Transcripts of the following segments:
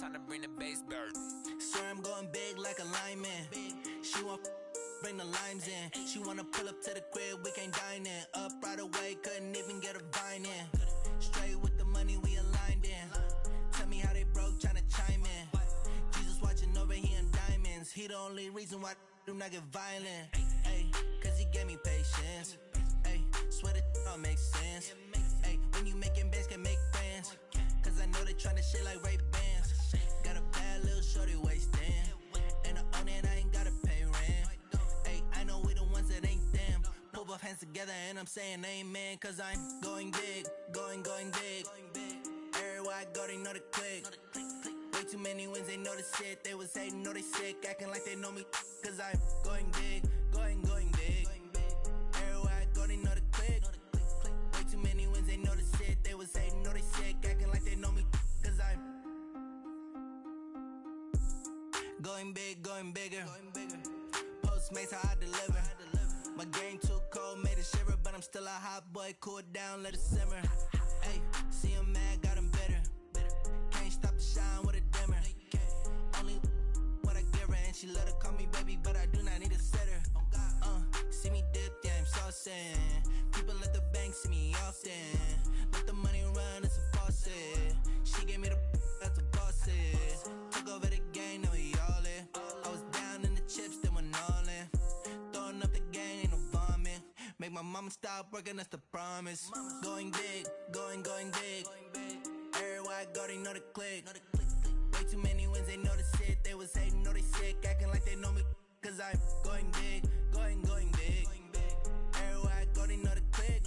Time to bring the bass bird. Sir, I'm going big like a lineman. She want bring the limes in. She wanna pull up to the crib, we can't dine in. Up right away, couldn't even get a vine in. Straight with the money, we aligned in. Tell me how they broke, tryna chime in. Jesus watching over, he in diamonds. He the only reason why I do not get violent. Ay, cause he gave me patience. Ay, swear that all makes sense. Ay, when you making bands, can make friends. Cause I know they tryna shit like Ray-Bans. Got a bad little shorty wasting. And I own it, I ain't gotta pay rent. Ay, I know we the ones that ain't them. Pull both hands together and I'm saying amen. Cause I'm going big, going big. Everywhere I go, they know the click. Way too many wins, they know the shit. They was hating, know they sick, acting like they know me. Cause I'm going big, going big. Everywhere I go, they know the click. Way too many wins, they know the shit. They was hating, know they sick, acting like they know me. Cause I'm going big, going bigger. Postmates how I deliver. My game too cold, made it shiver. But I'm still a hot boy, cool it down, let it simmer. Hey, see him mad, got him bitter. Can't stop the shine with a dimmer. Only what I give her, and she let her call me baby, but I do not need a sitter. See me dip, yeah, I'm saucing. People at the bank see me often. Let the money run, it's a faucet. She gave me the that's a bosses. Took over the game, now we all in. I was down in the chips, then went all in. Throwing up the game, ain't no vomit. Make my mama stop working, that's the promise. Going big, going big. Everywhere I go, they know the click. Way too many wins, they know the shit. They was hating, know they sick, acting like they know me. Cause I'm going big, going big. Everywhere I go, they know the click.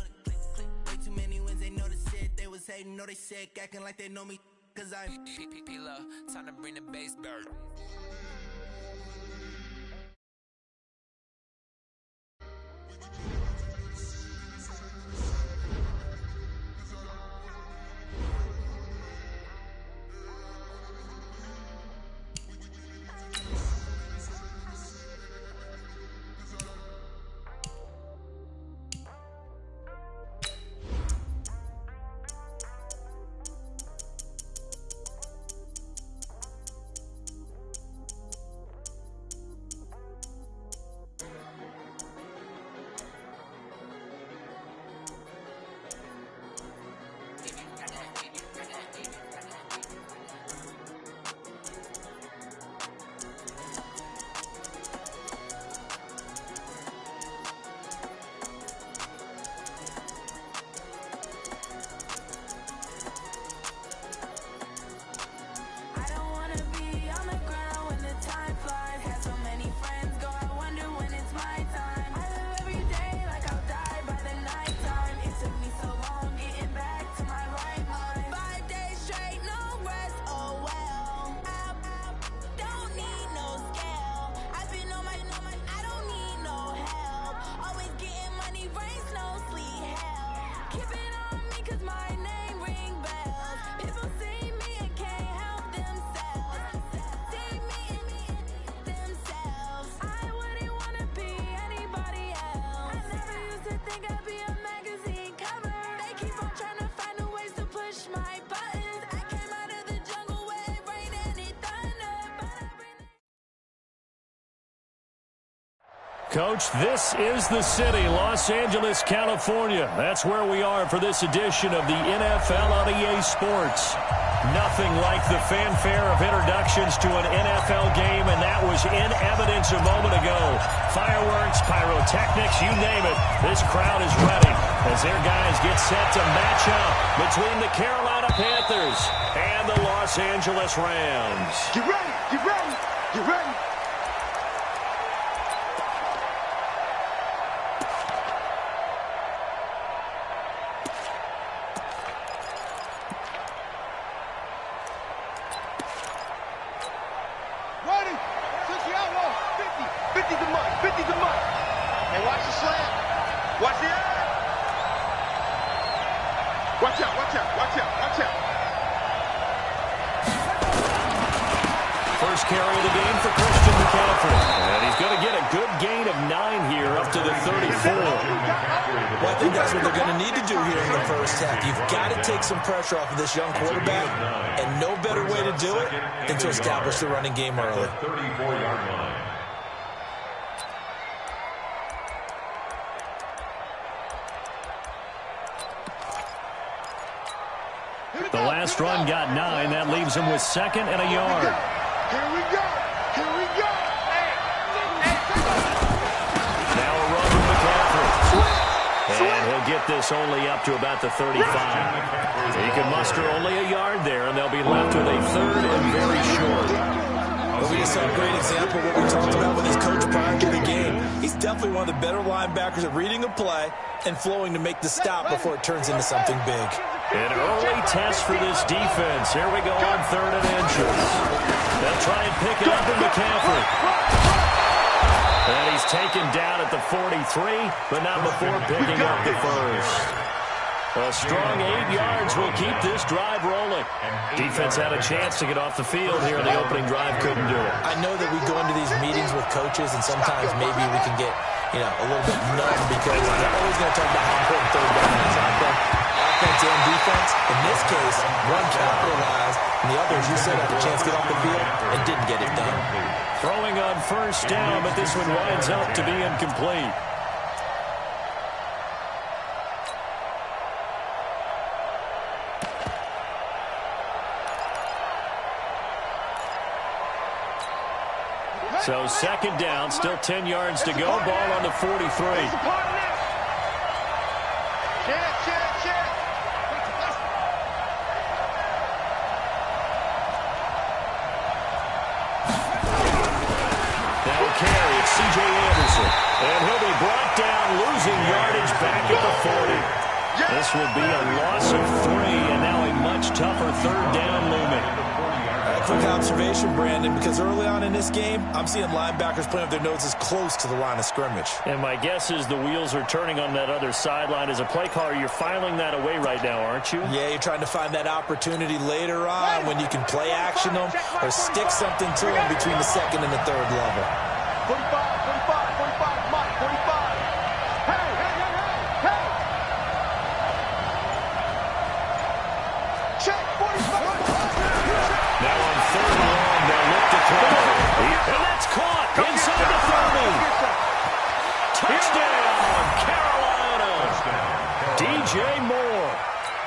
Way too many wins, they know the shit. They was hating, know they sick, acting like they know me. Cause I'm time to bring the bass bird. Coach, this is the city, Los Angeles, California. That's where we are for this edition of the NFL on EA Sports. Nothing like the fanfare of introductions to an NFL game, and that was in evidence a moment ago. Fireworks, pyrotechnics, you name it. This crowd is ready as their guys get set to match up between the Carolina Panthers and the Los Angeles Rams. Get ready, get ready, get ready. First carry of the game for Christian McCaffrey. And he's going to get a good gain of 9 here up to the 34. Well, I think that's what they're going to need to do here in the first half. You've got to take some pressure off of this young quarterback, and no better way to do it than to establish the running game early. 34-yard line. The last run got 9. That leaves him with 2nd and a yard. Here we go. Here we go. Now a run from McCaffrey. And he'll get this only up to about the 35. He can muster only a yard there, and they'll be left with a 3rd and very short. Well, we just saw a great example of what we talked about with his coach prior to the game. He's definitely one of the better linebackers at reading a play and flowing to make the stop before it turns into something big. An early test for this defense. Here we go on 3rd and inches. They'll try and pick it up in McCaffrey. And he's taken down at the 43, but not before picking up the first. A strong 8 yards will keep this drive rolling. Defense had a chance to get off the field here in the opening drive, couldn't do it. I know that we go into these meetings with coaches, and sometimes maybe we can get, a little bit numb because they're always going to talk about how important 3rd down is. Offense and defense. In this case, one capitalized, and the other, as you said, had a chance to get off the field and didn't get it done. Throwing on 1st down, but this one winds up to be incomplete. So 2nd down, still 10 yards to go. Ball on the 43. Carry, it's C.J. Anderson. And he'll be brought down, losing yardage back at the 40. This will be a loss of 3, and now a much tougher 3rd down looming. A quick observation, Brandon, because early on in this game, I'm seeing linebackers playing with their noses close to the line of scrimmage. And my guess is the wheels are turning on that other sideline. As a play caller, you're filing that away right now, aren't you? Yeah, you're trying to find that opportunity later on when you can play action them or stick something to them between the 2nd and the 3rd level. 45, 45, Mike, 45. Hey, hey, hey, hey, hey. Check, 45. Now on 3rd and long, they'll look to throw. And that's caught inside the 30. Touchdown, Carolina. DJ Moore.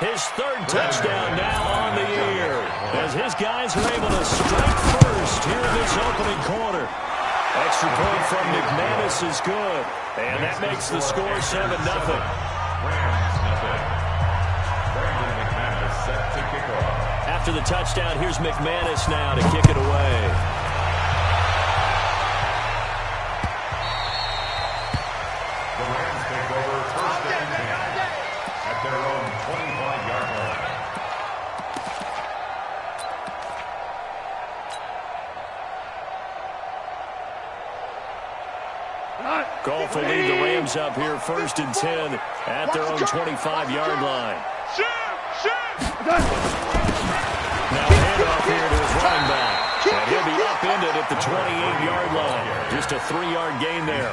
His 3rd touchdown now on the year. As his guys are able to strike first here in this opening quarter. Extra point from McManus is good. And that makes the score 7-0. After the touchdown, here's McManus now to kick it away. The Rams take over 1st and 10 at their own 25-yard line. Goff will lead the Rams up here 1st and 10 at their own 25-yard line. Now handoff here to his running back. And he'll be upended at the 28-yard line. Just a 3-yard gain there.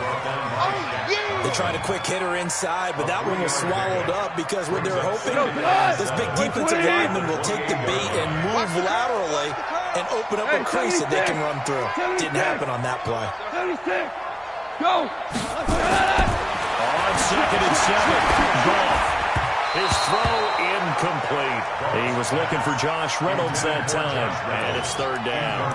They tried a quick hitter inside, but that one was swallowed up because what they're hoping, this big defensive lineman will take the bait and move laterally and open up a crease that they can run through. Didn't happen on that play. Go! On 2nd and 7, Goff. His throw incomplete. He was looking for Josh Reynolds that time, and it's 3rd down.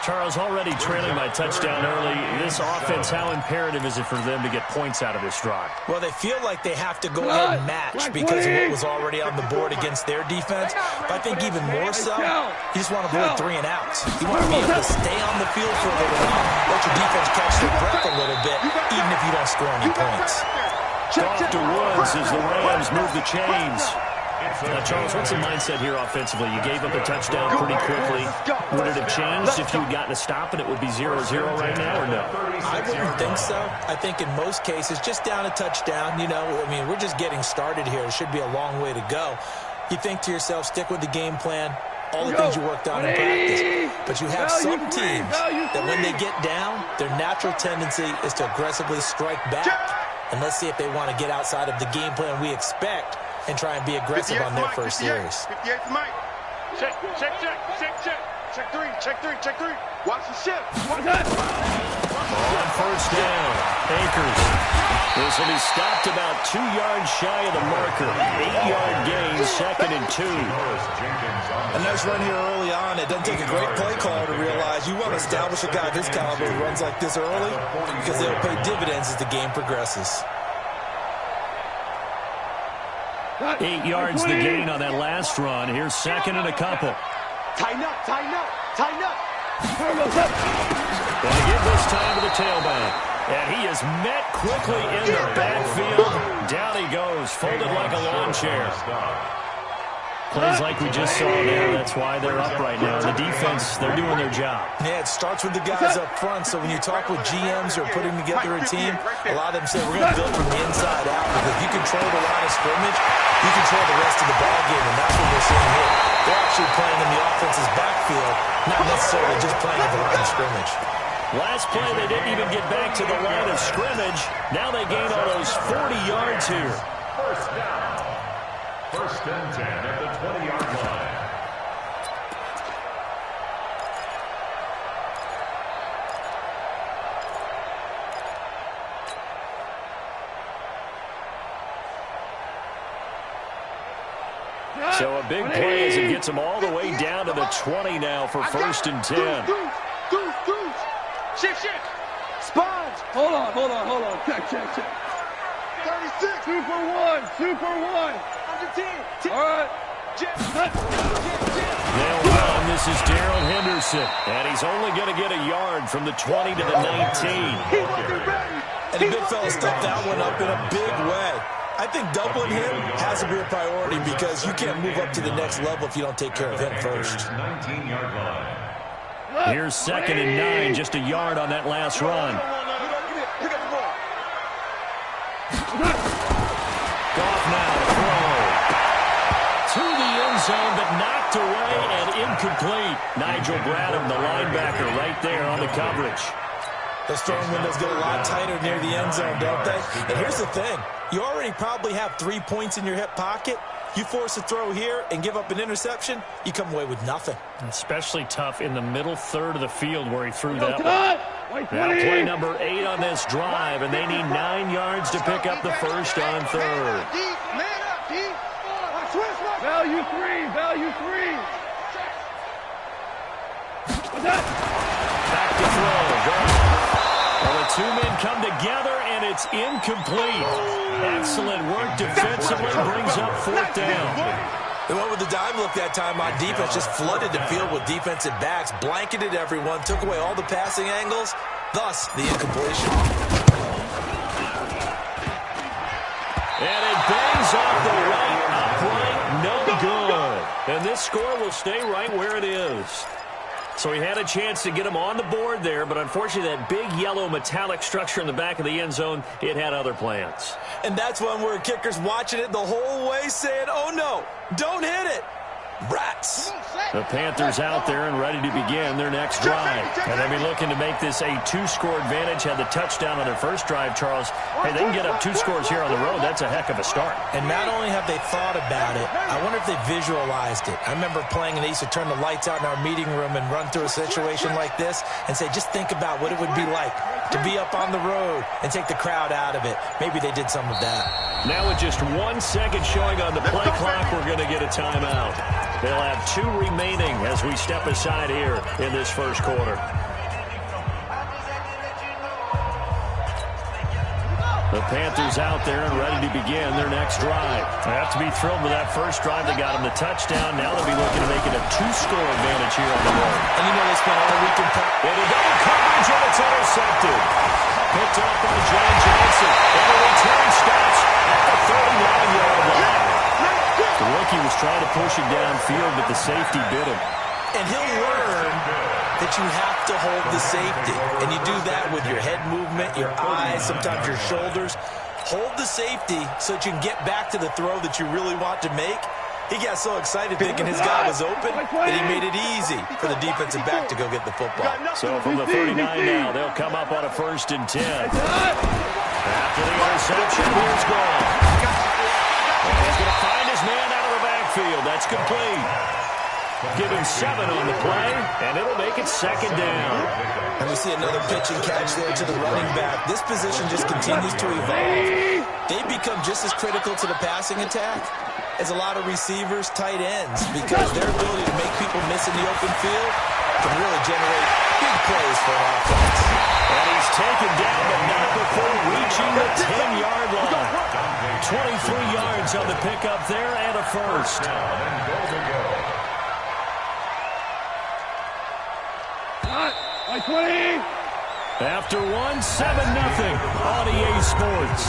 Charles, already trailing by touchdown early. This offense, how imperative is it for them to get points out of this drive? Well, they feel like they have to go ahead and match because of what was already on the board against their defense. But I think even more so, you just want to avoid 3 and outs. You want to be able to stay on the field for a little while, let your defense catch their breath a little bit, even if you don't score any points. Off to Woods as the Rams move the chains. Now, Charles, what's the mindset here offensively? You gave up a touchdown pretty quickly. Would it have changed if you had gotten a stop and it would be 0-0 right now, or no? I wouldn't think so. I think in most cases, just down a touchdown, we're just getting started here. It should be a long way to go. You think to yourself, stick with the game plan, all the things you worked on in practice. But you have some teams that when they get down, their natural tendency is to aggressively strike back. And let's see if they want to get outside of the game plan we expect and try and be aggressive on their first series. 58 for Mike. Check. Check three. Watch the shift. On first down, Akers. This will be stopped about 2 yards shy of the marker. 8-yard gain, 2nd and 2. A nice run here early on. It doesn't take a great play caller to realize you want to establish a guy of his caliber who runs like this early because they'll pay dividends as the game progresses. 8 yards the gain on that last run. Here's 2nd and a couple. Tighten up. Going to give this time to the tailback. And he is met quickly in the backfield. Down he goes, folded like a lawn chair. Plays like we just saw there. That's why they're up right now. The defense, they're doing their job. Yeah, it starts with the guys up front. So when you talk with GMs who are putting together a team, a lot of them say we're going to build from the inside out. Because if you control the line of scrimmage, you control the rest of the ball game. And that's what we're seeing here. They're actually playing in the offense's backfield, not necessarily just playing at the line of scrimmage. Last play, they didn't even get back to the line of scrimmage. Now they gain almost 40 yards here. First down. 1st and 10 at the 20-yard line. So a big play as it gets them all the way down to the 20 now for 1st and 10. Goose. Shift. Sponge. Hold on. Check. 36. Super one. 110. All right. They'll run. This is Darrell Henderson. And he's only going to get a yard from the 20 to the 19. And the big fella stuffed that one up in a big way. I think doubling him has to be a priority because you can't move up to the next level if you don't take care of him first. 19-yard line. Here's 2nd and 9, just a yard on that last run. Goff now throw. To the end zone, but knocked away and incomplete. Nigel Bradham, the linebacker, right there on the coverage. Those throwing windows get a lot tighter near the end zone, don't they? And here's the thing. You already probably have 3 points in your hip pocket. You force a throw here and give up an interception, you come away with nothing. Especially tough in the middle third of the field where he threw that one. Now play number 8 on this drive, and they need 9 yards to pick up the first on 3rd. Value three. Back to throw. Well, the 2 men come together, and it's incomplete. Excellent work defensively, brings up 4th down. They went with the dime look that time on defense, just flooded the field with defensive backs, blanketed everyone, took away all the passing angles, thus the incompletion. And it bangs off the right upright, no good. And this score will stay right where it is. So he had a chance to get him on the board there, but unfortunately that big yellow metallic structure in the back of the end zone, it had other plans. And that's one where kickers watching it the whole way saying, oh no, don't hit it. Rats. The Panthers out there and ready to begin their next drive. And they'll be looking to make this a 2-score advantage. Had the touchdown on their first drive, Charles. Hey, they can get up 2 scores here on the road. That's a heck of a start. And not only have they thought about it, I wonder if they visualized it. I remember playing and they used to turn the lights out in our meeting room and run through a situation like this and say, just think about what it would be like to be up on the road and take the crowd out of it. Maybe they did some of that. Now with just 1 second showing on the play clock, we're going to get a timeout. They'll have 2 remaining as we step aside here in this first quarter. The Panthers out there and ready to begin their next drive. They have to be thrilled with that first drive. They got them the touchdown. Now they'll be looking to make it a 2-score advantage here on the road. And you know they spent all week in It'll go coverage and it's intercepted. Picked up by John Johnson. And the return stops at the 39-yard line. The rookie was trying to push it downfield, but the safety bit him. And he'll learn that you have to hold the safety. And you do that with your head movement, your eyes, sometimes your shoulders. Hold the safety so that you can get back to the throw that you really want to make. He got so excited thinking his guy was open that he made it easy for the defensive back to go get the football. So from the 39 now, they'll come up on a 1st and 10. After the interception, here's Gold. And he's going to find his man out of the backfield. That's complete. Give him 7 on the play, and it'll make it 2nd down. And we see another pitch and catch there to the running back. This position just continues to evolve. They become just as critical to the passing attack as a lot of receivers, tight ends, because their ability to make people miss in the open field can really generate big plays for an offense. And he's taken down, but not before reaching the 10-yard line. 23 yards on the pickup there and a first. Like 20. After 1, 7-0 on EA Sports.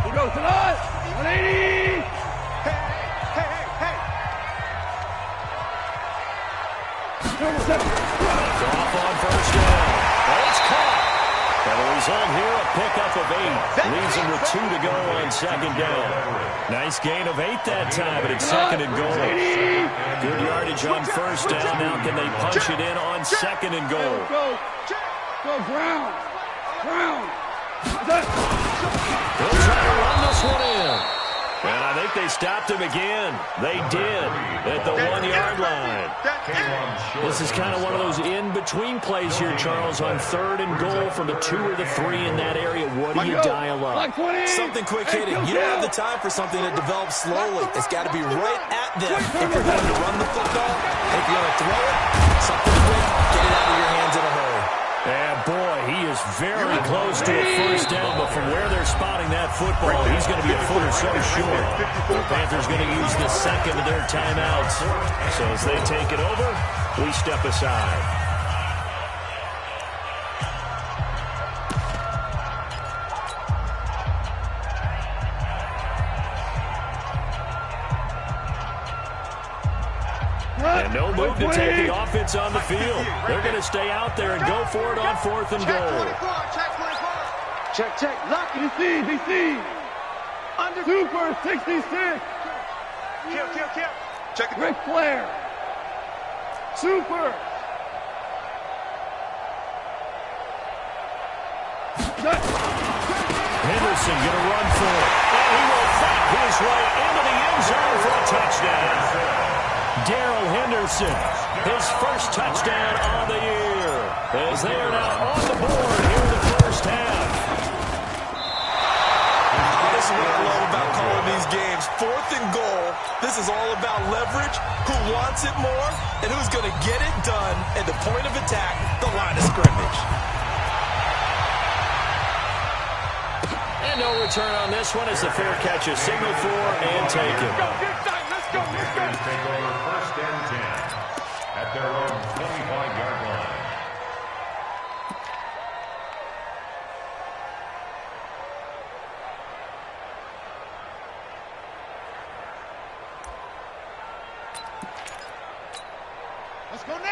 He goes to us. 180. Off on first down. It's caught. And the result here, a pickup of 8. Leaves him with 2 to go on 2nd down. Nice gain of 8 that time, but it's 2nd and goal. Good yardage on first down. Now can they punch it in on 2nd and goal? Go, Brown. They'll try to run this one in. And I think they stopped him again. They did at the 1-yard line. This is kind of one of those in-between plays here, Charles, on 3rd and goal from the 2 or the 3 in that area. What do you dial up? Something quick-hitting. You don't have the time for something that develops slowly. It's got to be right at them if you're going to run the football. If you're going to throw it, something quick, get it out of your hands in a hurry. And boy, he is very close to a first down, but from where they're spotting that football, he's going to be a foot or so short. The Panthers going to use the 2nd of their timeouts. So as they take it over, we step aside. And no move to take the offense on the field. They're going to stay out there and go for it on 4th and goal. Check. Lock it. DC. Under Super 66. Kill. Check it. Ric Flair. Super. Henderson going to run for it. And he will fight his way into the end zone for a touchdown. Darrell Henderson, his first touchdown on the year, as they are now on the board here in the first half. This is what I love about calling these games. 4th and goal. This is all about leverage, who wants it more, and who's going to get it done at the point of attack, the line of scrimmage. And no return on this one as the fair catch is signaled for and taken. Let's go. Take over 1st and 10 at their own 25-yard line.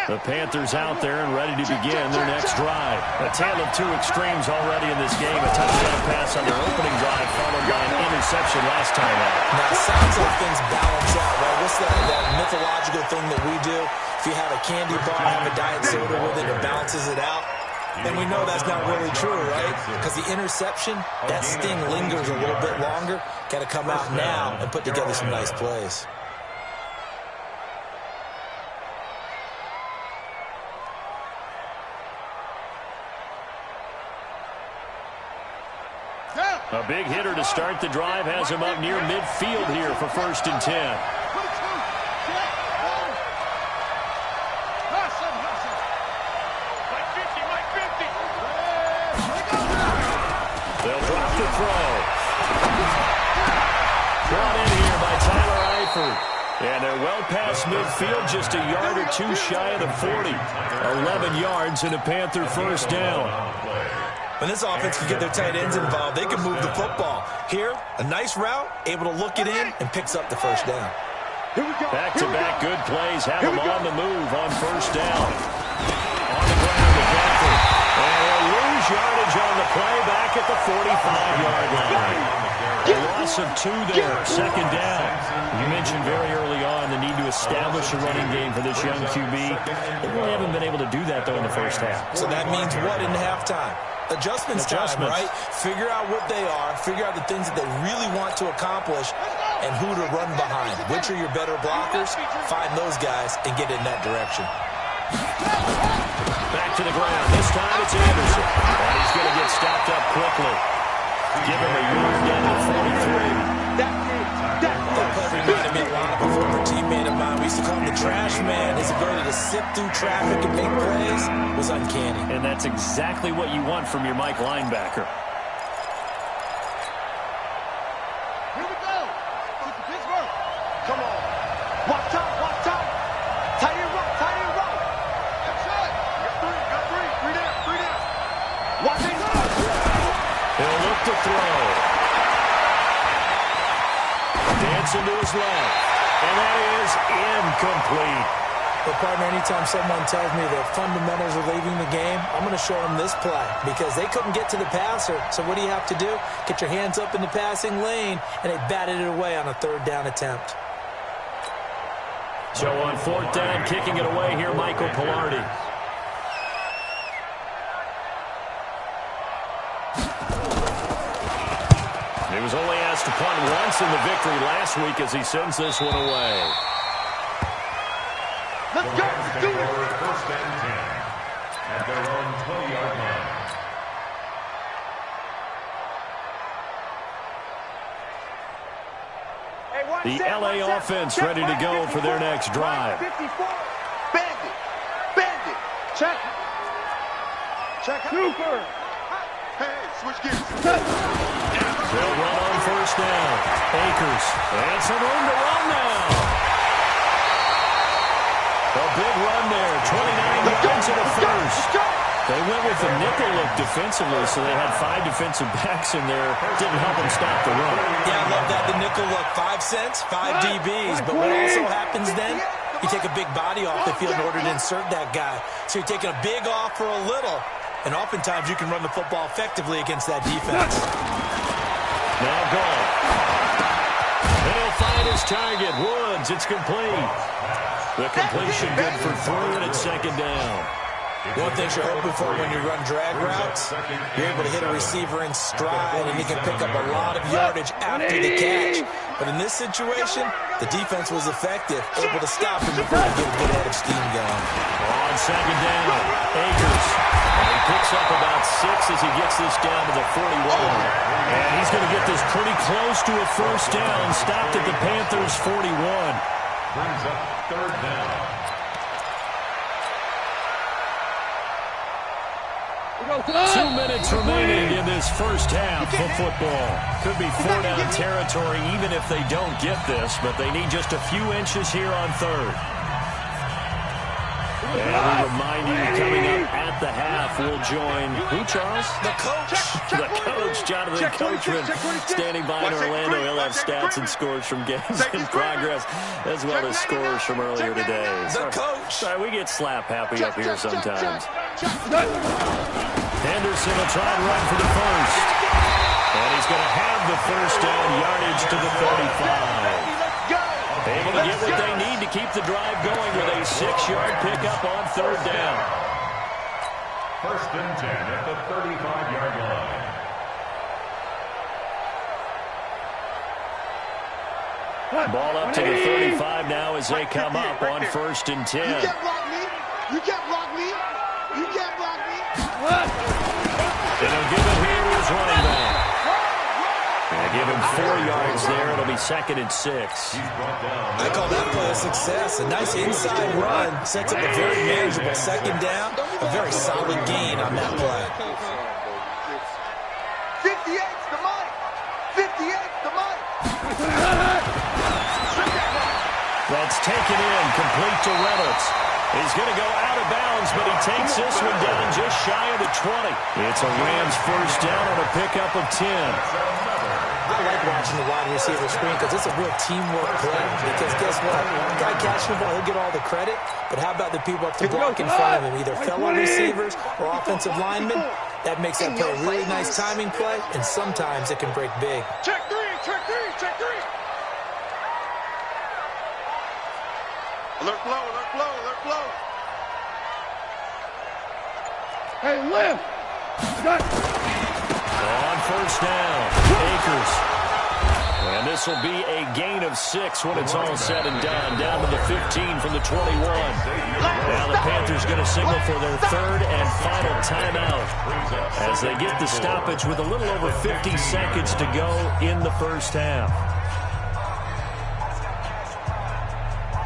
The Panthers out there and ready to begin their next drive. A tale of 2 extremes already in this game. A touchdown pass on their opening drive followed by an interception last time out. Now, it sounds like things balance out, right? What's that mythological thing that we do? If you have a candy bar, have a diet soda with it, it balances it out. And we know that's not really true, right? Because the interception, that sting lingers a little bit longer. Got to come out now and put together some nice plays. A big hitter to start the drive has him up near midfield here for 1st and 10. They'll drop the throw. Brought in here by Tyler Eifert. And they're well past midfield, just a yard or 2 shy of the 40. 11 yards and a Panther first down. When this offense can get their tight ends involved, they can move the football. Here, a nice route, able to look it in, and picks up the first down. Back-to-back good plays have them on the move on first down. On the ground, the Panther. And they'll lose yardage on the play back at the 45-yard line. A loss of 2 there, second down. You mentioned very early on the need to establish a running game for this young QB. They really haven't been able to do that, though, in the first half. So that means what in halftime? Adjustments time, right? Figure out what they are, figure out the things that they really want to accomplish, and who to run behind. Which are your better blockers? Find those guys and get in that direction. Back to the ground. This time it's Anderson. And he's going to get stopped up quickly. Give him a yard down to 43. That play reminded me a lot of a former teammate of mine. We used to call him the trash man. His ability to sift through traffic and make plays was uncanny. And that's exactly what you want from your Mike linebacker. Here we go. To Pittsburgh. Come on. Watch out, watch out. Tight end rope, tight end rope. That's it. Got three. Three down. Watch it. He'll look to throw. Dancing to his left. And that is incomplete. But, partner, anytime someone tells me that fundamentals are leaving the game, I'm going to show them this play because they couldn't get to the passer. So what do you have to do? Get your hands up in the passing lane, and they batted it away on a third down attempt. So on fourth down, kicking it away here, Michael Pilardi. He was only asked to punt once in the victory last week as he sends this one away. Let's go. Take over first and 10 at their own 20-yard line. The LA offense ready to go for their next drive. 54. Bandit. Check. Super. Hey, switch gears. They'll run on first down. Akers. And some room to run now. A big run there. 29 yards in the first. They went with the nickel look defensively, so they had 5 defensive backs in there. Didn't help them stop the run. Yeah, I love that. The nickel look, 5 cents, 5 DBs. But what also happens then, you take a big body off the field in order to insert that guy. So you're taking a big off for a little. And oftentimes you can run the football effectively against that defense. Now gone. And he'll find his target. Woods, it's complete. The completion good for 3, and it's second down. One thing you're hoping for when you run drag routes, you're able to hit a receiver in stride, and you can pick up a lot of yardage after the catch. But in this situation, the defense was effective, able to stop him before he get a good head of steam going. On second down, Akers. And he picks up about 6 as he gets this down to the 41. And he's going to get this pretty close to a first down, stopped at the Panthers' 41. Brings up third down. 2 minutes remaining in this first half of football. Could be 4-down territory even if they don't get this, but they need just a few inches here on third. And we remind you, coming up at the half, we'll join who, Charles? The coach. The coach, Jonathan Coachman, standing by in Orlando. He'll have stats and scores from games in progress, as well as scores from earlier today. The coach. Sorry, we get slap happy up here sometimes. Henderson will try and run for the first. And he's going to have the first down, yardage to the 35. Able to get what they need to keep the drive going with a 6-yard pickup on third down. First and 10 at the 35-yard line. Ball up to the 35 now as they come up on first and 10. You can't block me. You can't block me. You can't block me. And they'll give it here to his running back. And give him 4 yards there. It'll be second and 6. I call that play a success. A nice inside run sets up a very manageable second down. A very solid gain on that play. 58's the mic. 58's the mic. That's taken in, complete to Reynolds. He's going to go out of bounds, but he takes this one down just shy of the 20. It's a Rams first down on a pickup of 10. I like watching the wide receiver screen because it's a real teamwork play. Because guess what? The guy catching the ball, he'll get all the credit. But how about the people up to block in front of him, either fellow receivers or offensive linemen? That makes that play a really nice timing play, and sometimes it can break big. Check 3, Check three. Alert flow, alert flow, alert flow. Hey, left. On first down, Akers. And this will be a gain of 6 when it's all said and done. Down to the 15 from the 21. Now the Panthers going to signal for their third and final timeout as they get the stoppage with a little over 50 seconds to go in the first half.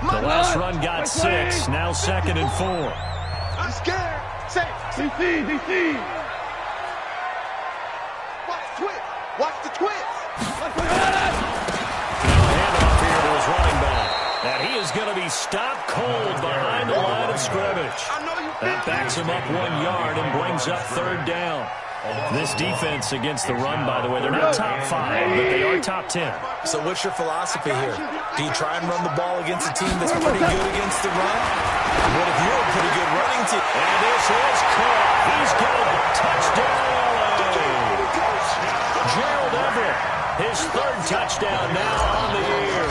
The last run got 6, now 2nd and 4. I'm scared. Say, DC. Watch the twist. Handoff here to his running back. And he is going to be stopped cold behind the line of scrimmage. That backs him up 1 yard and brings up third down. This defense against the run, by the way, they're not top 5, but they are top 10. So what's your philosophy here? Do you try and run the ball against a team that's pretty good against the run? What if you're a pretty good running team? And this is caught. He's got a touchdown. Gerald Everett, his third touchdown now on the year.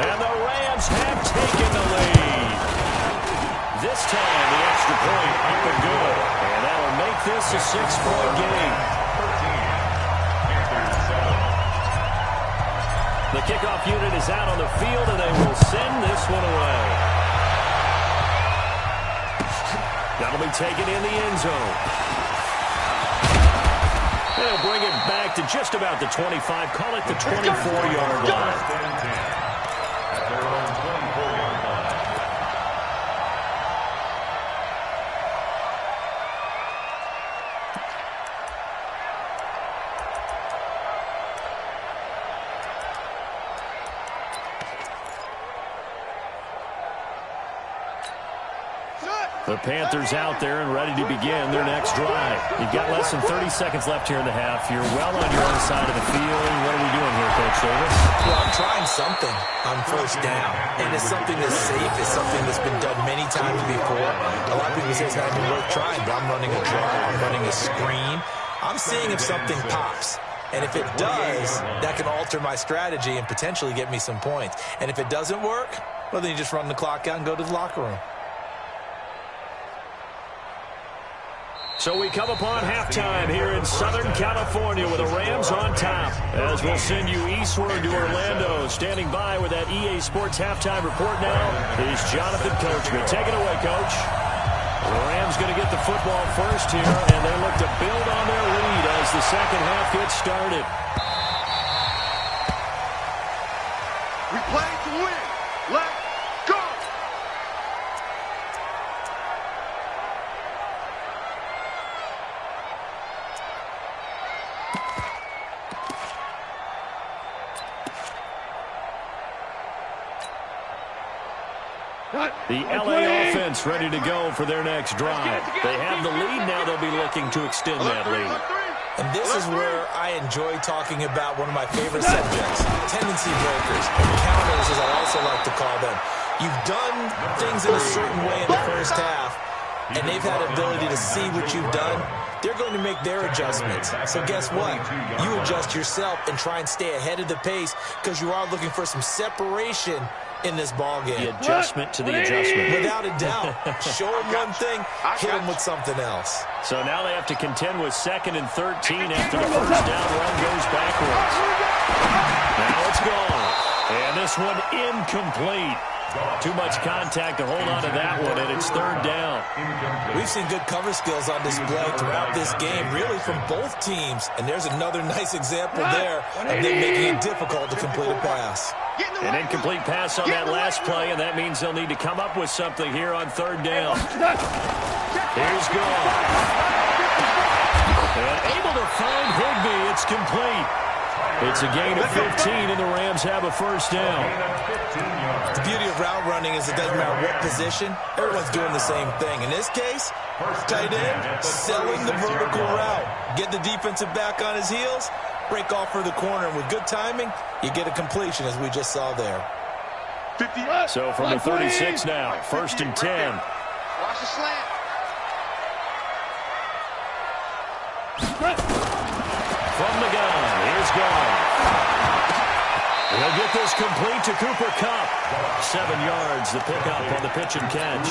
And the Rams have taken the lead. This time, the extra point up and good. And that'll make this a 6-point game. The kickoff unit is out on the field, and they will send this one away. That'll be taken in the end zone. They'll bring it back to just about the 25. Call it the 24-yard line. At their own 24-yard line. The Panthers out there and ready to begin their next drive. You've got less than 30 seconds left here in the half. You're well on your own side of the field. What are we doing here, Coach Davis? Well, I'm trying something on first down. And it's something that's safe. It's something that's been done many times before. A lot of people say it's not even worth trying, but I'm running a draw. I'm running a screen. I'm seeing if something pops. And if it does, that can alter my strategy and potentially get me some points. And if it doesn't work, well, then you just run the clock out and go to the locker room. So we come upon halftime here in Southern California with the Rams on top. As we'll send you eastward to Orlando. Standing by with that EA Sports halftime report now is Jonathan Coachman. Take it away, Coach. The Rams going to get the football first here, and they look to build on their lead as the second half gets started. We play to win. Let's go. The LA offense ready to go for their next drive. They have the lead. Now they'll be looking to extend that lead. And this is where I enjoy talking about one of my favorite subjects, tendency breakers, and counters, as I also like to call them. You've done things in a certain way in the first half, and they've had the ability to see what you've done. They're going to make their adjustments. So guess what? You adjust yourself and try and stay ahead of the pace because you are looking for some separation in this ball game. The adjustment to the adjustment. Without a doubt. Show them one thing, hit them with something else. So now they have to contend with 2nd and 13 after the first down run goes backwards. Now it's gone. And this one incomplete. Too much contact to hold on to that one, and it's third down. We've seen good cover skills on display throughout this game, really from both teams. And there's another nice example there of them making it difficult to complete a pass. An incomplete pass on that last play, and that means they'll need to come up with something here on third down. Here's Gone. And able to find Higbee. It's complete. It's a gain of 15, and the Rams have a first down. The beauty of route running is it doesn't matter what position. Everyone's doing the same thing. In this case, tight end, selling the vertical route. Get the defensive back on his heels, break off for the corner. And with good timing, you get a completion, as we just saw there. So from the 36 now, 1st and 10. Watch the slant. From the gun, here's Gone. He'll get this complete to Cooper Kupp. 7 yards, the pickup on the pitch and catch.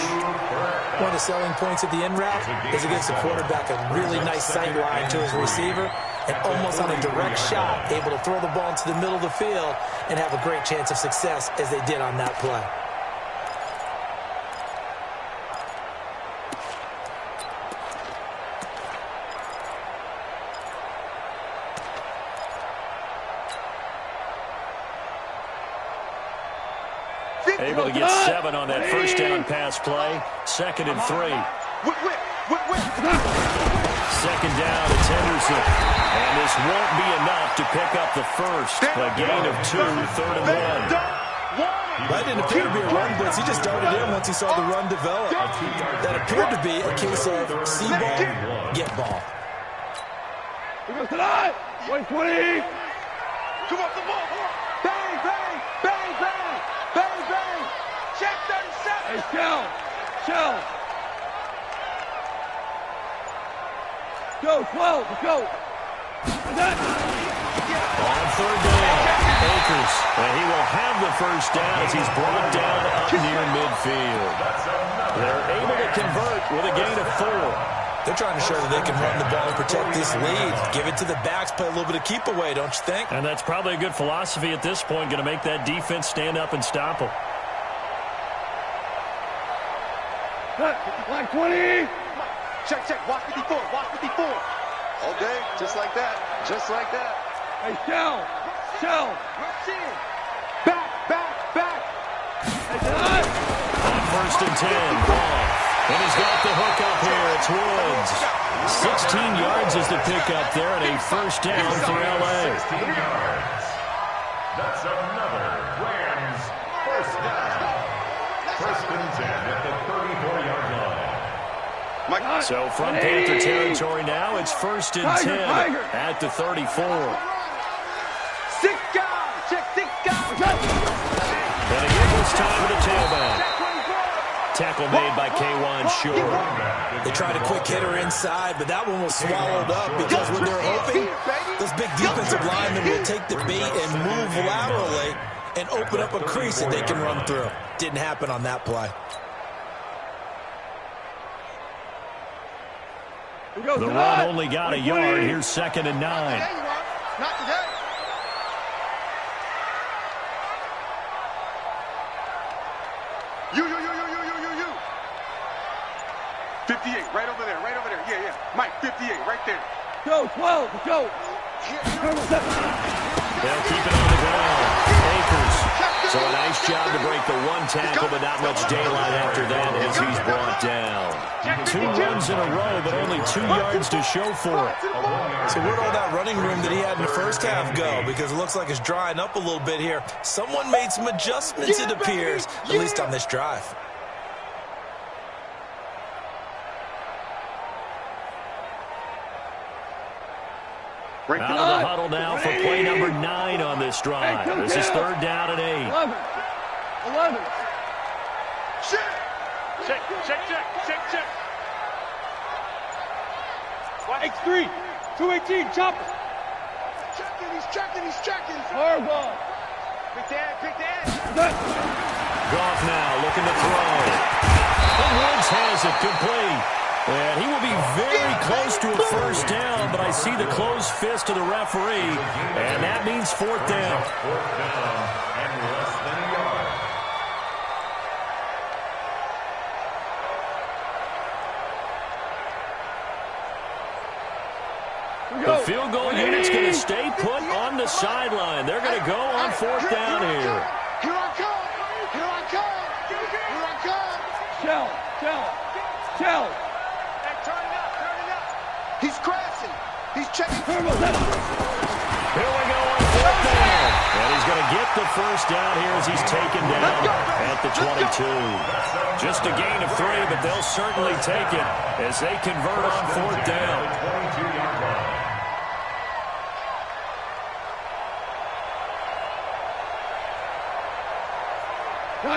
One of the selling points at the end route is it gives the quarterback a really nice sight line to his receiver and almost on a direct shot, able to throw the ball into the middle of the field and have a great chance of success as they did on that play. Able to get 7 on that first down pass play. 2nd and 3. Second down, it's Henderson. And this won't be enough to pick up the first. A gain of 2, 3rd and 1. That didn't appear to be a run blitz. He just darted in once he saw the run develop. That appeared to be a case of see ball, get ball. Here goes tonight. 120. Come on, come on. Bang, bang, bang, bang, bang, bang. Check 37. Hey, shell. Go, 12, let's go. On 3rd down, Akers. And he will have the first down as he's brought down up near midfield. They're able to convert with a gain of 4. They're trying to show that they can run the ball and protect this lead. Give it to the backs, play a little bit of keep away, don't you think? And that's probably a good philosophy at this point, going to make that defense stand up and stop them. Line 20. Check, watch 54, watch 54. All day, just like that, just like that. Hey, shell. Back. Hey, tonight. On 1st and 10, ball. And he's got the hook up here. It's Woods. 16 yards is the pickup there, and a first down for L.A. 16 yards. That's another Rams first down. 1st and 10 at the 34-yard line. So from Panther territory now, it's 1st and 10 at the 34. 6 guys. Check 6 guys. And again, this time with the tailback. Tackle made by K'Wan Shore. They tried a quick hitter inside, but that one was swallowed up because what they're hoping, those big defensive linemen will take the bait and move laterally and open up a crease that they can run through. Didn't happen on that play. The run only got a yard. Here's 2nd and 9. Not today. You. 58, right over there. Yeah. Mike, 58, right there. Go, 12, go. They'll keep it on the ground. Akers. So a nice job to break the 1 tackle, but not much daylight after that as he's brought down. 2 runs in a row, but only 2 yards to show for it. So where'd all that running room that he had in the first half go? Because it looks like it's drying up a little bit here. Someone made some adjustments, it appears, at least on this drive. Out of the huddle now for play number 9 on this drive. This is 3rd down and 8. 11. Check. X3, 218, chopper. He's checking. Hard ball. Pick that. Goff now looking to throw. And Woods has it complete. And he will be very close to a first down, but I see the closed fist of the referee, and that means 4th down. 4th down and less than a yard. The field goal unit's going to stay put on the sideline. They're going to go on 4th down here. Here I come. Shell. Turn it up. He's crashing. He's checking. Here we go on 4th down. And he's going to get the first down here as he's taken down at the 22. Just a gain of 3, but they'll certainly take it as they convert on 4th down. 22-yard line.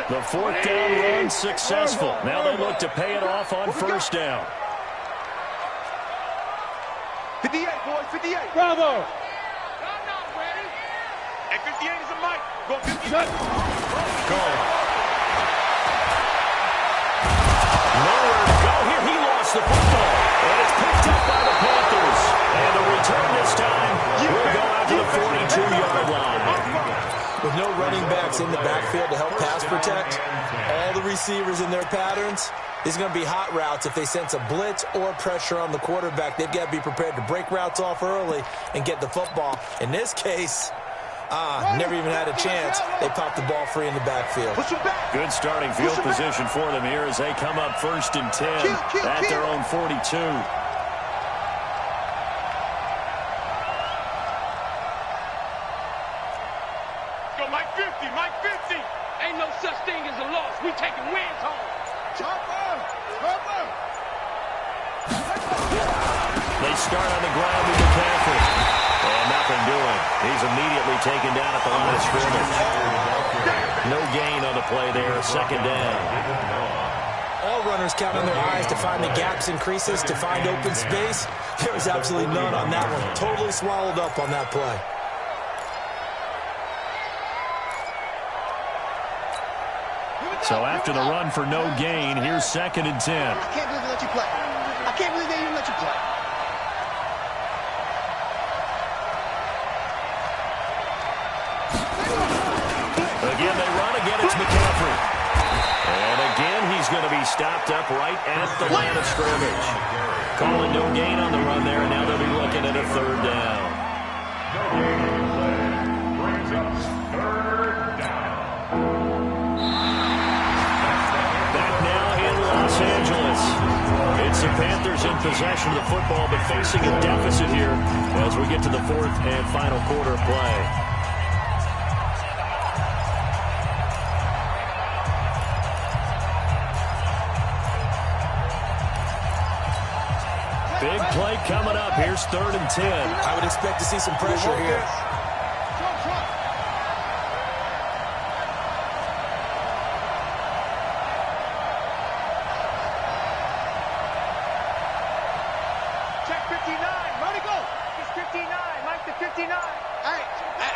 The 4th down run successful. Now they look to pay it off on 1st down. 58, boys, 58. Bravo. I'm not ready. 58 is a mic. Go 59. Gone. Nowhere to go here. He lost the football. And it's picked up by the Panthers. And the return this time will go out to the 42-yard line. With no running backs in the backfield to help pass protect, all the receivers in their patterns, these are going to be hot routes. If they sense a blitz or pressure on the quarterback, they've got to be prepared to break routes off early and get the football. In this case, never even had a chance. They popped the ball free in the backfield. Good starting field position for them here as they come up 1st and 10 at their own 42. Go Mike 50, Mike 50. Ain't no such thing as a loss. We taking wins home. They start on the ground with McCaffrey. And nothing doing. He's immediately taken down at the line of scrimmage. No gain on the play there. 2nd down. All runners count on their eyes to find the gaps and creases, to find open space. There was absolutely none on that one. Totally swallowed up on that play. So after the run for no gain, here's 2nd and 10. I can't believe they let you play. I can't believe they even let you play. Again, they run. Again, it's McCaffrey. And again, he's going to be stopped up right at the line of scrimmage. Calling no gain on the run there, and now they'll be looking at a 3rd down. No gain on the play. Brings up 3rd down. Back now in Los Angeles. It's the Panthers in possession of the football, but facing a deficit here as we get to the 4th and final quarter of play. Big play coming up. Here's 3rd and 10. I would expect to see some pressure here. Check 59. Money go. It's 59. Mike the 59. Hey,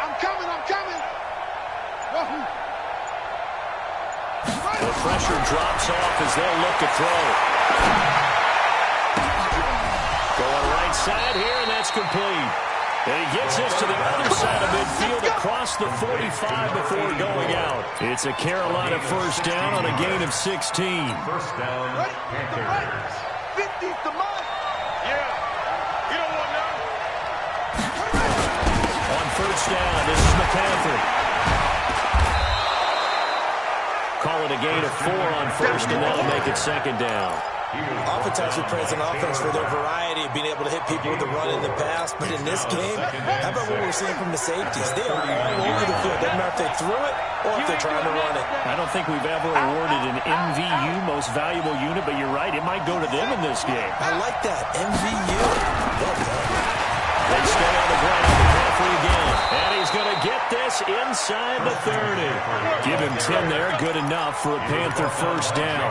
I'm coming. Wahoo. The pressure drops off as they'll look to throw. Going right side here, and that's complete. And he gets this to the other side of midfield across the 45 before going out. It's a Carolina 1st down on a gain of 16. 1st down, Panthers. 50's the mark. Yeah. You don't want none. On 1st down, this is McCaffrey. Call it a gain of 4 on 1st, and that'll make it 2nd down. Oftentimes we praise an offense for their variety of being able to hit people with the run in the pass, but in this game, how about what we're seeing from the safeties? They are all over the field. Doesn't matter if they threw it or if they're trying to run it. I don't think we've ever awarded an MVU, most valuable unit, but you're right, it might go to them in this game. I like that. MVU. Well done. They stay on the ground. McCaffrey again. And he's going to get this inside the 30. Give him 10 there. Good enough for a Panther 1st down.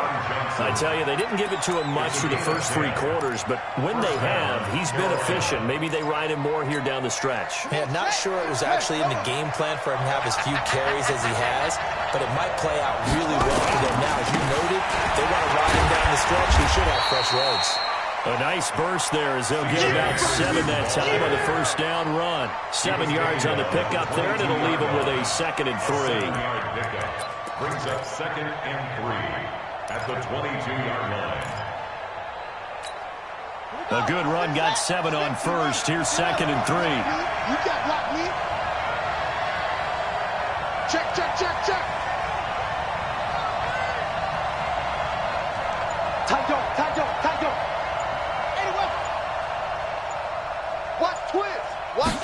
I tell you, they didn't give it to him much for the first 3 quarters, but when they have, he's been efficient. Maybe they ride him more here down the stretch. Man, not sure it was actually in the game plan for him to have as few carries as he has, but it might play out really well for them now. As you noted, if they want to ride him down the stretch, he should have fresh legs. A nice burst there as they'll get about 7 that time on the 1st down run. 7 yards on the pickup there, and it'll leave them with a 2nd and 3. 7-yard pickup. Brings up 2nd and 3 at the 22-yard line. A good run, got 7 on 1st. Here's 2nd and 3. You got blocked me. Check. Tight dog. Anyway. What twist? What?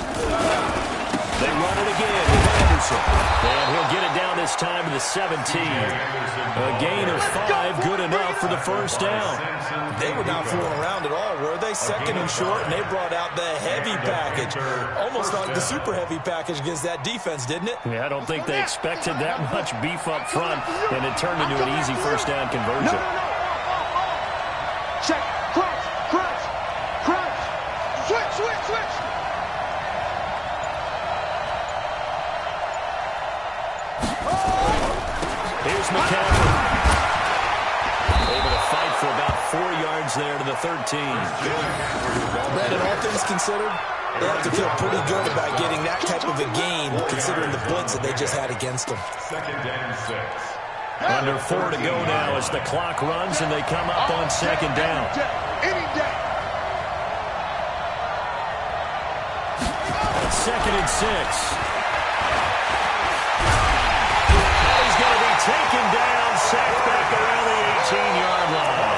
They run it again with Anderson. And he'll get it down this time to the 17. A gain of 5, good enough for the 1st down. They were not fooling around at all, were they? 2nd and short, and they brought out the heavy package. Almost like the super heavy package against that defense, didn't it? Yeah, I don't think they expected that much beef up front, and it turned into an easy 1st down conversion. Check. Crunch. Switch. Here's McCaffrey. Able to fight for about 4 yards there to the 13. Brandon, all things considered, they have to feel pretty good about getting that type of a game, considering the blitz that they just had against them. 2nd and 6. Under 4 to go now as the clock runs and they come up on 2nd down. Any day. 2nd and 6. And he's going to be taken down, sacked back around the 18-yard line.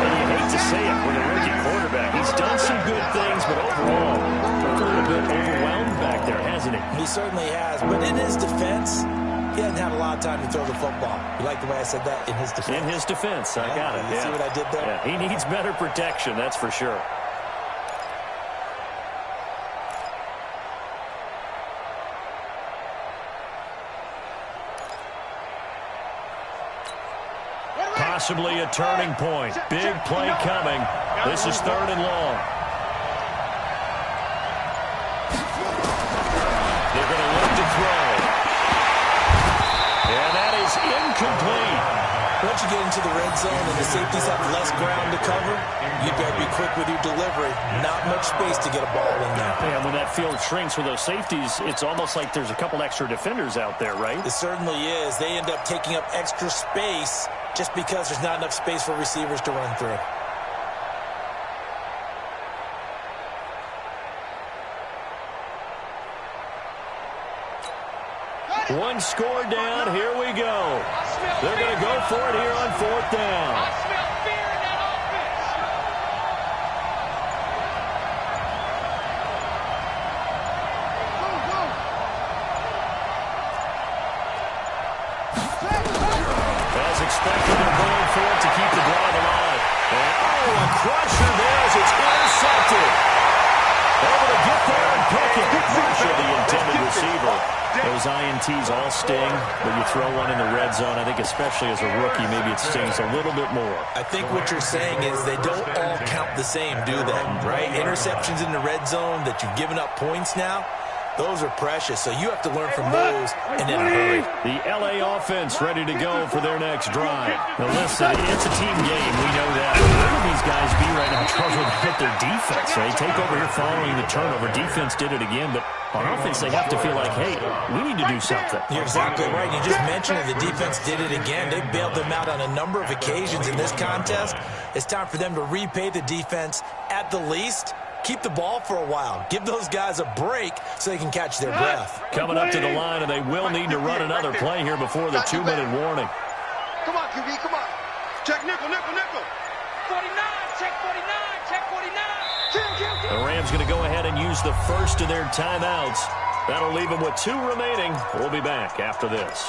And you hate to say it with a rookie quarterback. He's done some good things, but overall, a little bit overwhelmed back there, hasn't he? He certainly has, but in his defense, he hasn't had a lot of time to throw the football. You like the way I said that? In his defense. In his defense, I got it. You see what I did there? Yeah, he needs better protection, that's for sure. Possibly a turning point. Big play coming. This is 3rd and long. They're going to look to throw. And that is incomplete. Once you get into the red zone and the safeties have less ground to cover, you better be quick with your delivery. Not much space to get a ball in there. And when that field shrinks with those safeties, it's almost like there's a couple extra defenders out there, right? It certainly is. They end up taking up extra space just because there's not enough space for receivers to run through. One score down. Here we go. They're going to go for it here on 4th down. I smell fear in that offense. As expected, they're going for it to keep the drive alive. And, oh, a crusher there as it's intercepted. Able to get there and pick it. Marshall, the intended receiver. Those INTs all sting, but you throw one in the red zone. I think especially as a rookie, maybe it stings a little bit more. I think what you're saying is they don't all count the same, do they? Right? Interceptions in the red zone that you've given up points now, those are precious. So you have to learn from those and in a hurry. The LA offense ready to go for their next drive. Now listen, it's a team game. We know that. Where would these guys be right now struggling to hit their defense? They take over here following the turnover. Defense did it again, but on offense they have to feel like, hey, we need to do something. You're exactly right. You just mentioned it. The defense did it again. They bailed them out on a number of occasions in this contest. It's time for them to repay the defense at the least. Keep the ball for a while. Give those guys a break so they can catch their breath. Coming up to the line, and they will need to run another play here before the 2-minute warning. Come on, QB, come on. Check nickel, nickel, nickel. 49, check 49, check 49. The Rams going to go ahead and use the first of their timeouts. That'll leave them with 2 remaining. We'll be back after this.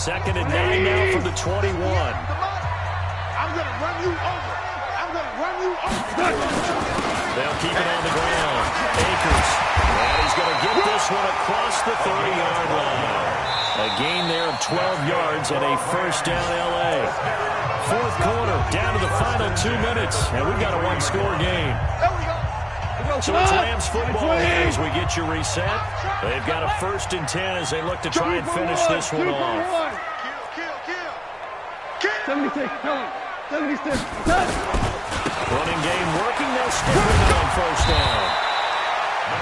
Second and 9 now from the 21. I'm going to run you over. I'm going to run you over. They'll keep it on the ground. Akers. And he's going to get this one across the 30-yard line. A gain there of 12 yards and a first down L.A. 4th quarter, down to the final 2 minutes. And we've got a 1-score game. So it's Rams football here as we get you reset. They've got a 1st and 10 as they look to try and finish this one off. Kill. 76, tell him. 76, Running game working. They'll stick with it on first down.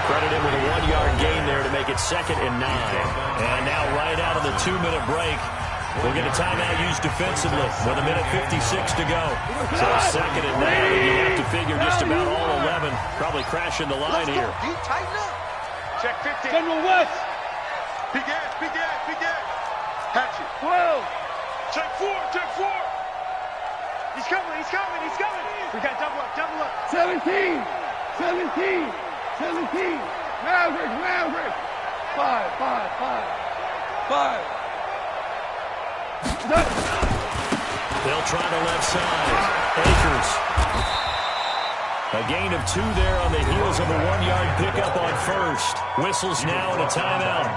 Credited with a 1-yard gain there to make it 2nd and 9. And now right out of the 2-minute break, we'll get a timeout used defensively with 1:56 to go. So 2nd and 9, and you have to figure just about all 11 probably crashing the line here. Deep, tighten up. Check 50. General West. Big ass, big ass, big ass. Hatchet. 12. Check 4, check 4. He's coming, he's coming, he's coming. We got double up, double up. 17. 17. 17. Maverick. 5. They'll try the left side. Akers. A gain of 2 there on the heels of a 1-yard pickup on first. Whistles now and a timeout.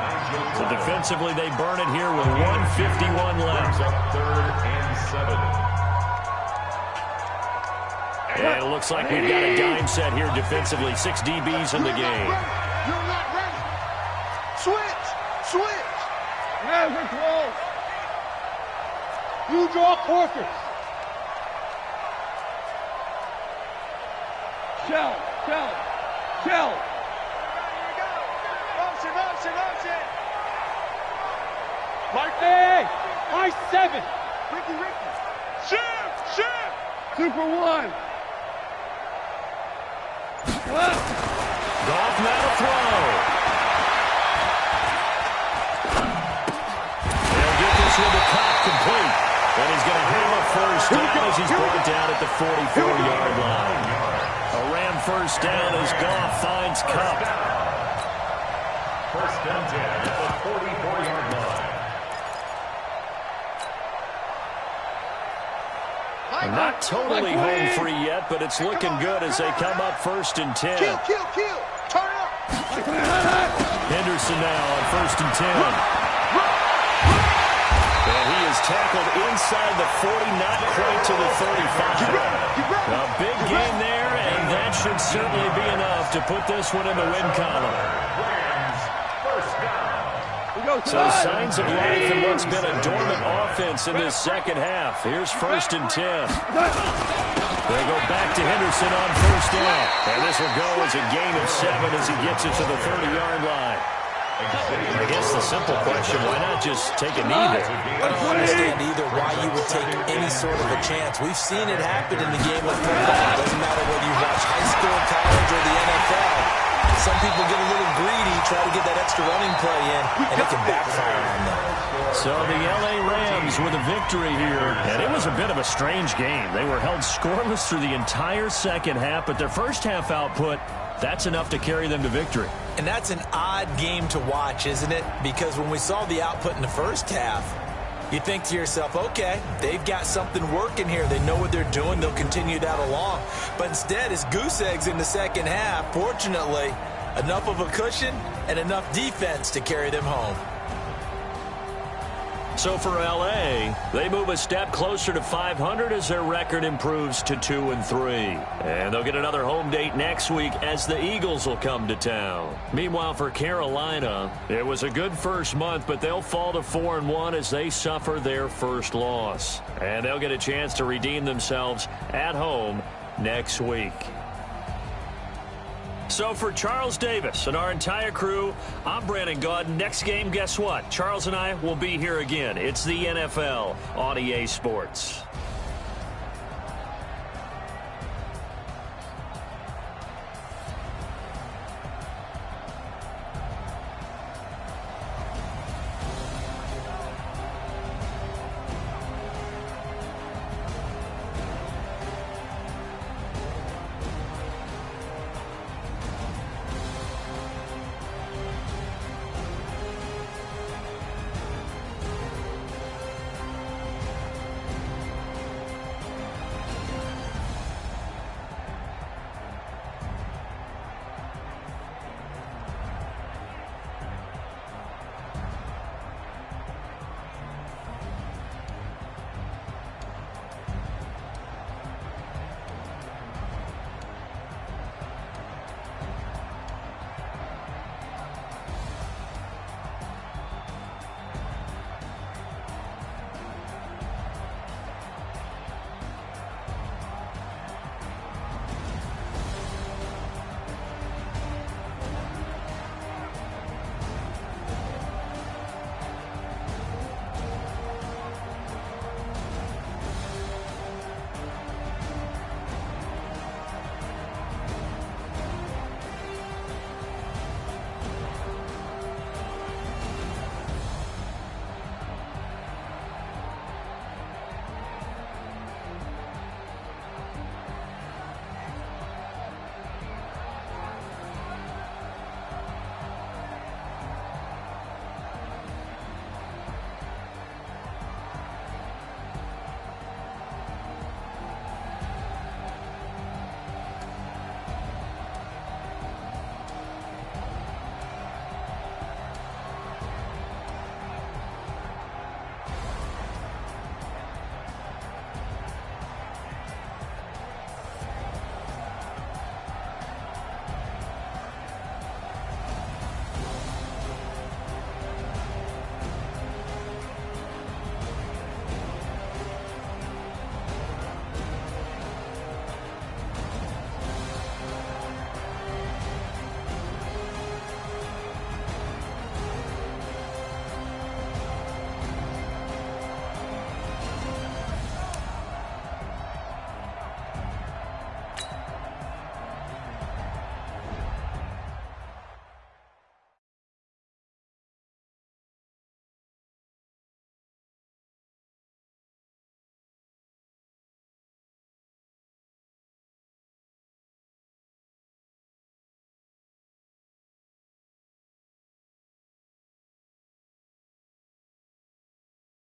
So defensively, they burn it here with 1:51 left. 3rd and 7. And it looks like we've got a dime set here defensively. 6 DBs in the game. You're not ready. Switch. Yeah, we're close. You draw quarters. Shell. Motion. Mark A. My 7. Ricky. Shift. Super 1. Goff now to throw. They'll get this one to Cobb complete. And he's going to have a first down as he's brought down at the 44-yard line. A Ram first down as Goff finds Cobb. First and 10 at the 44-yard line. Not totally home free yet, but it's looking good as they come up first and 10. Kill. Turn up. Henderson now on first and 10. And he is tackled inside the 40, not quite to the 35. A big gain there, and that should certainly be enough to put this one in the win column. So signs of life in what's been a dormant offense in this second half. Here's first and 10. They go back to Henderson on first down. And this will go as a gain of 7 as he gets it to the 30-yard line. I guess the simple question, why not just take a knee there? I don't understand either why you would take any sort of a chance. We've seen it happen in the game of football. It doesn't matter whether you watch high school, college, or the NFL. Some people get a little greedy, try to get that extra running play in, and it can backfire on them. So the L.A. Rams with a victory here. And it was a bit of a strange game. They were held scoreless through the entire second half, but their first half output, that's enough to carry them to victory. And that's an odd game to watch, isn't it? Because when we saw the output in the first half, you think to yourself, okay, they've got something working here. They know what they're doing. They'll continue that along. But instead, it's goose eggs in the second half. Fortunately, enough of a cushion and enough defense to carry them home. So for L.A., they move a step closer to 500 as their record improves to 2-3. And they'll get another home date next week as the Eagles will come to town. Meanwhile, for Carolina, it was a good first month, but they'll fall to 4-1 as they suffer their first loss. And they'll get a chance to redeem themselves at home next week. So for Charles Davis and our entire crew, I'm Brandon Gaudin. Next game, guess what? Charles and I will be here again. It's the NFL on EA Sports.